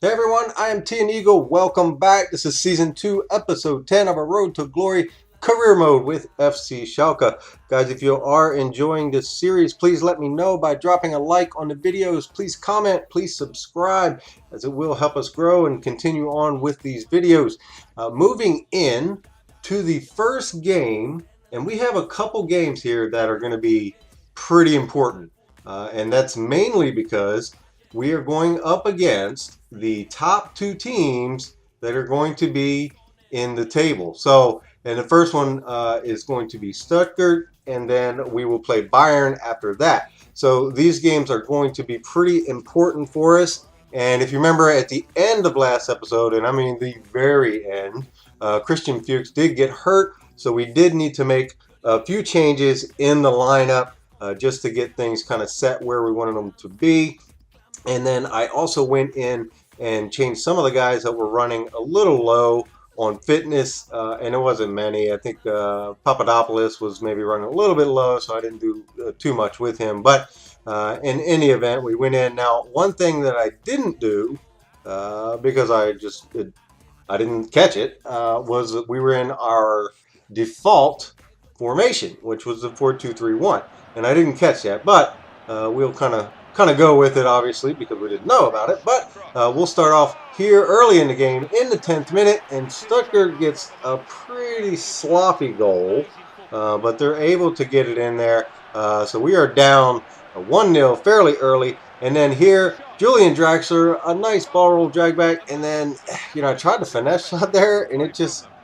Hey everyone, I am T and Eagle. Welcome back. This is season 2, episode 10 of our Road to Glory career mode with FC Schalke. Guys, if you are enjoying this series, please let me know by dropping a like on the videos. Please comment, please subscribe, as it will help us grow and continue on with these videos. Moving in to the first game, and we have a couple games here that are going to be pretty important. And that's mainly because we are going up against the top two teams that are going to be in the table. So, and the first one is going to be Stuttgart, and then we will play Bayern after that. So these games are going to be pretty important for us. And if you remember at the end of last episode, and I mean the very end, Christian Fuchs did get hurt. So we did need to make a few changes in the lineup just to get things kind of set where we wanted them to be. And then I also went in and changed some of the guys that were running a little low on fitness, and it wasn't many. I think Papadopoulos was maybe running a little bit low, so I didn't do too much with him. But in any event, we went in. Now, one thing that I didn't do, because I didn't catch it, was that we were in our default formation, which was the 4-2-3-1, and I didn't catch that. But we'll kind of go with it, obviously, because we didn't know about it. But we'll start off here early in the game in the 10th minute, and Stuttgart gets a pretty sloppy goal, but they're able to get it in there. So we are down 1-0 fairly early. And then here, Julian Draxler, a nice ball roll drag back, and then, I tried to finesse shot there, and it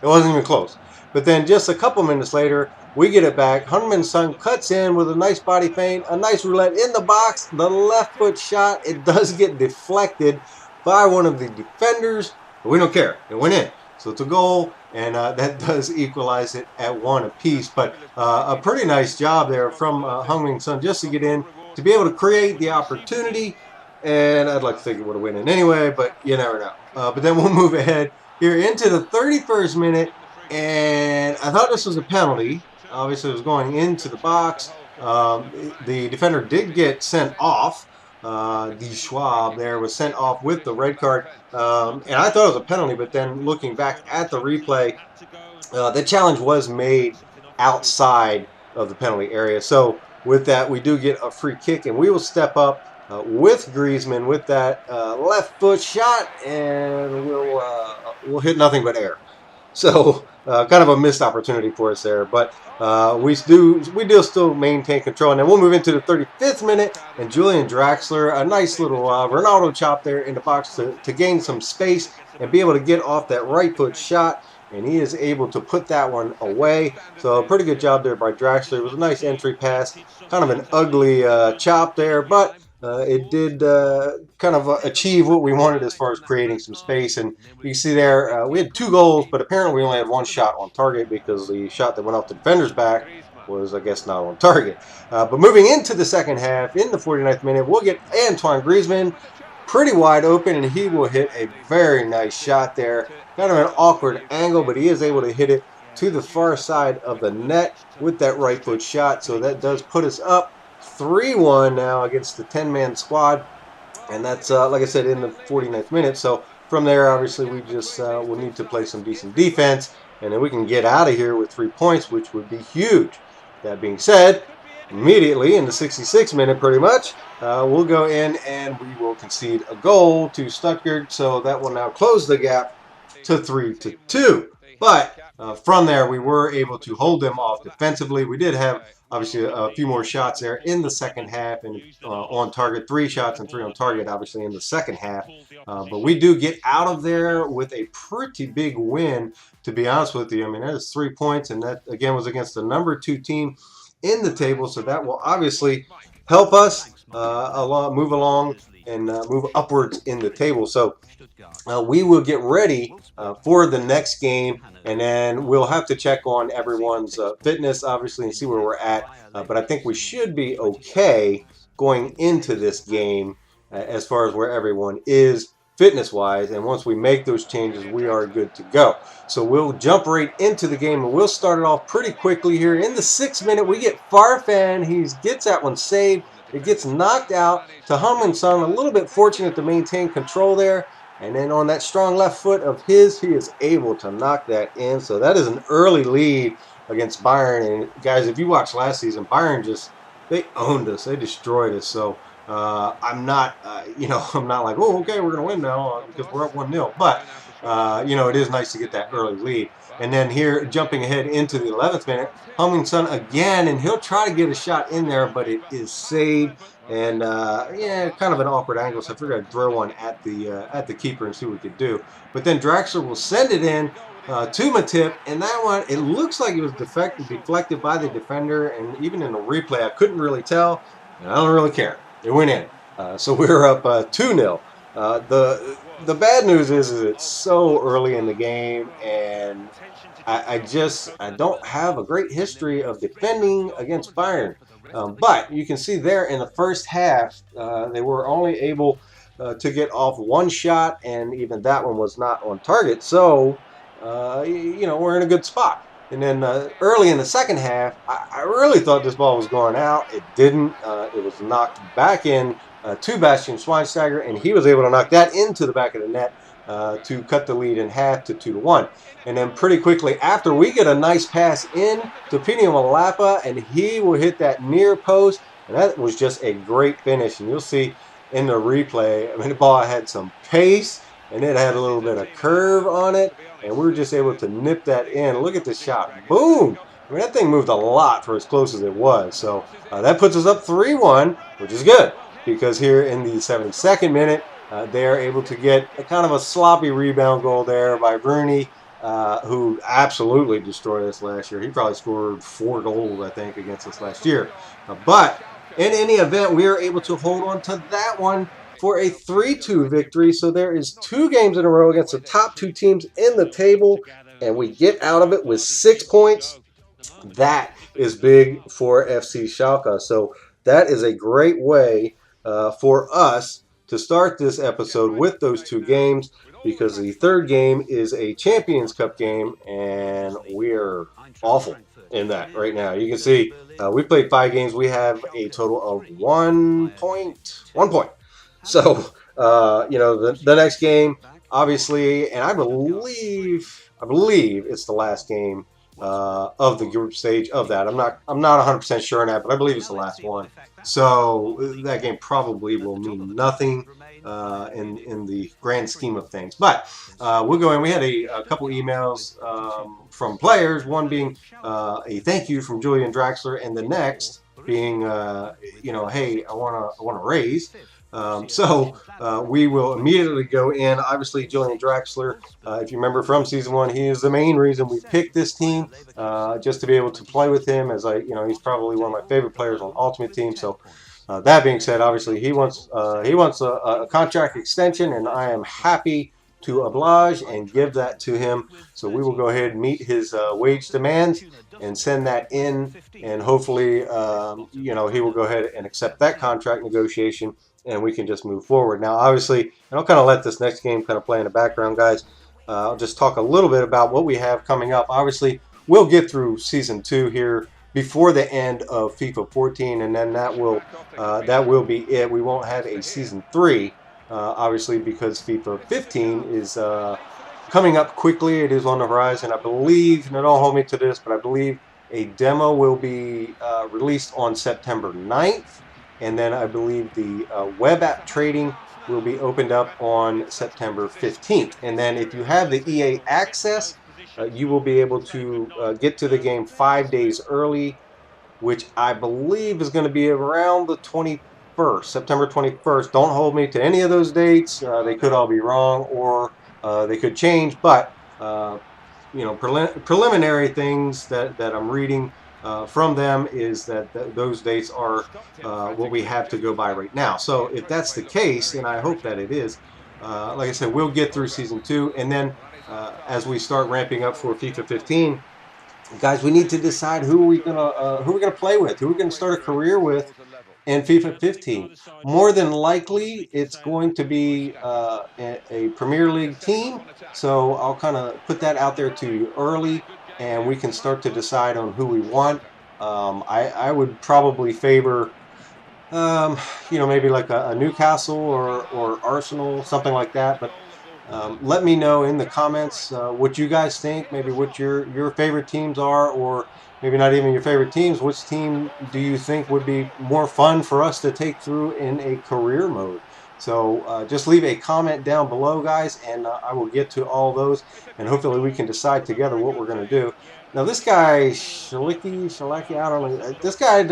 wasn't even close. But then just a couple minutes later, we get it back. Hunterman's son cuts in with a nice body feint, a nice roulette in the box. The left foot shot, it does get deflected by one of the defenders, but we don't care. It went in. So it's a goal, and that does equalize it at 1 apiece. But a pretty nice job there from Hunterman's son just to get in, to be able to create the opportunity. And I'd like to think it would have went in anyway, but you never know. But then we'll move ahead here into the 31st minute, and I thought this was a penalty. Obviously, it was going into the box. The defender did get sent off. The Schwab there was sent off with the red card. And I thought it was a penalty, but then looking back at the replay, the challenge was made outside of the penalty area. So with that, we do get a free kick, and we will step up with Griezmann with that left foot shot, and we'll hit nothing but air. So kind of a missed opportunity for us there, but we do still maintain control. And then we'll move into the 35th minute, and Julian Draxler, a nice little Ronaldo chop there in the box to gain some space and be able to get off that right foot shot, and he is able to put that one away. So a pretty good job there by Draxler. It was a nice entry pass, kind of an ugly chop there, but it did kind of achieve what we wanted as far as creating some space. And you see there, we had 2 goals, but apparently we only had 1 shot on target because the shot that went off the defender's back was, I guess, not on target. But moving into the second half, in the 49th minute, we'll get Antoine Griezmann pretty wide open, and he will hit a very nice shot there. Kind of an awkward angle, but he is able to hit it to the far side of the net with that right foot shot. So that does put us up 3-1 now against the 10-man squad, and that's like I said, in the 49th minute. So from there, obviously, we just will need to play some decent defense, and then we can get out of here with 3 points, which would be huge. That being said, immediately in the 66th minute, pretty much, we'll go in and we will concede a goal to Stuttgart. So that will now close the gap to 3-2. But from there, we were able to hold them off defensively. We did have, obviously, a few more shots there in the second half, and on target, 3 shots and 3 on target, obviously, in the second half. But we do get out of there with a pretty big win, to be honest with you. I mean, that is 3 points, and that, again, was against the number 2 team in the table. So that will obviously help us move along and move upwards in the table. So we will get ready for the next game, and then we'll have to check on everyone's fitness, obviously, and see where we're at. But I think we should be okay going into this game as far as where everyone is fitness-wise. And once we make those changes, we are good to go. So we'll jump right into the game, and we'll start it off pretty quickly here. In the 6th minute, we get Farfan. He gets that one saved. It gets knocked out to Hunterman's son. A little bit fortunate to maintain control there. And then on that strong left foot of his, he is able to knock that in. So that is an early lead against Bayern. And guys, if you watched last season, Bayern they owned us. They destroyed us. So I'm not, I'm not like, oh, okay, we're going to win now because we're up 1-0. But, it is nice to get that early lead. And then here, jumping ahead into the 11th minute, Son again, and he'll try to get a shot in there, but it is saved. And kind of an awkward angle, so I figured I'd throw one at the keeper and see what we could do. But then Draxler will send it in to Matip, and that one, it looks like it was deflected by the defender, and even in the replay, I couldn't really tell, and I don't really care. It went in. So we're up 2-0. The bad news is it's so early in the game, and I don't have a great history of defending against Bayern. But you can see there in the first half, they were only able to get off one shot, and even that one was not on target. So, we're in a good spot. And then early in the second half, I really thought this ball was going out. It didn't. It was knocked back in to Bastian Schweinsteiger, and he was able to knock that into the back of the net to cut the lead in half to 2-1. And then pretty quickly after, we get a nice pass in to Pini Malapa, and he will hit that near post, and that was just a great finish. And you'll see in the replay, the ball had some pace, and it had a little bit of curve on it, and we were just able to nip that in. Look at the shot. Boom! That thing moved a lot for as close as it was. So that puts us up 3-1, which is good, because here in the 72nd minute, they are able to get a kind of a sloppy rebound goal there by Rooney, who absolutely destroyed us last year. He probably scored 4 goals, I think, against us last year. But in any event, we are able to hold on to that one for a 3-2 victory. So there is 2 games in a row against the top 2 teams in the table, and we get out of it with 6 points. That is big for FC Schalke. So that is a great way for us to start this episode with those 2 games, because the third game is a Champions Cup game, and we're awful in that right now. You can see we played 5 games. We have a total of 1 point. 1 point. So, the next game, obviously, and I believe it's the last game of the group stage of that. I'm not 100% sure on that, but I believe it's the last one. So that game probably will mean nothing in the grand scheme of things. But we'll go in. We had a couple emails from players. One being a thank you from Julian Draxler, and the next being, hey, I want to raise. We will immediately go in. Obviously, Julian Draxler, if you remember from season 1, he is the main reason we picked this team, just to be able to play with him. As he's probably one of my favorite players on Ultimate Team. So, that being said, obviously he wants a contract extension, and I am happy to oblige and give that to him. So we will go ahead and meet his wage demands and send that in, and hopefully, he will go ahead and accept that contract negotiation, and we can just move forward. Now, obviously, and I'll kind of let this next game kind of play in the background, guys. I'll just talk a little bit about what we have coming up. Obviously, we'll get through Season 2 here before the end of FIFA 14, and then that will be it. We won't have a Season 3, obviously, because FIFA 15 is coming up quickly. It is on the horizon. I believe, now don't hold me to this, but I believe a demo will be released on September 9th. And then I believe the web app trading will be opened up on September 15th. And then if you have the EA access, you will be able to get to the game 5 days early, which I believe is going to be around the 21st, September 21st. Don't hold me to any of those dates. They could all be wrong, or they could change. But, preliminary things that I'm reading from them is that those dates are what we have to go by right now. So if that's the case, and I hope that it is, like I said, we'll get through Season 2, and then as we start ramping up for FIFA 15, guys, we need to decide who we're gonna play with, who we're gonna start a career with in FIFA 15. More than likely, it's going to be a Premier League team. So I'll kind of put that out there to you early, and we can start to decide on who we want. I would probably favor, maybe like a Newcastle or Arsenal, something like that. But Let me know in the comments what you guys think, maybe what your favorite teams are, or maybe not even your favorite teams. Which team do you think would be more fun for us to take through in a career mode? So just leave a comment down below, guys, and I will get to all those, and hopefully we can decide together what we're going to do. Now this guy Shalaki, I don't know. This guy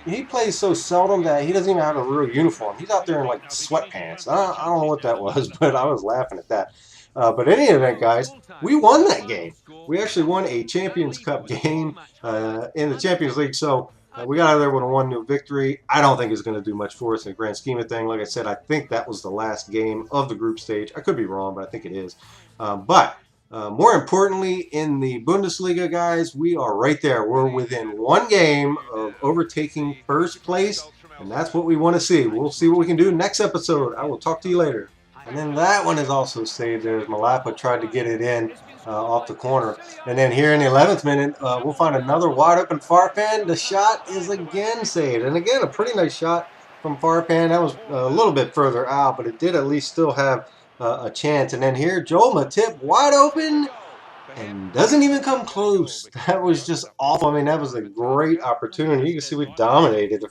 he plays so seldom that he doesn't even have a real uniform. He's out there in like sweatpants. I don't know what that was, but I was laughing at that. But in any event, guys, we won that game. We actually won a Champions Cup game in the Champions League. So we got out of there with a 1-0 victory. I don't think it's going to do much for us in the grand scheme of things. Like I said, I think that was the last game of the group stage. I could be wrong, but I think it is. But more importantly, in the Bundesliga, guys, we are right there. We're within one game of overtaking first place, and that's what we want to see. We'll see what we can do next episode. I will talk to you later. And then that one is also saved there as Malapa tried to get it in off the corner. And then here in the 11th minute, we'll find another wide open Farfan. The shot is again saved. And again, a pretty nice shot from Farfan. That was a little bit further out, but it did at least still have a chance. And then here, Joel Matip wide open and doesn't even come close. That was just awful. I mean, that was a great opportunity. You can see we dominated the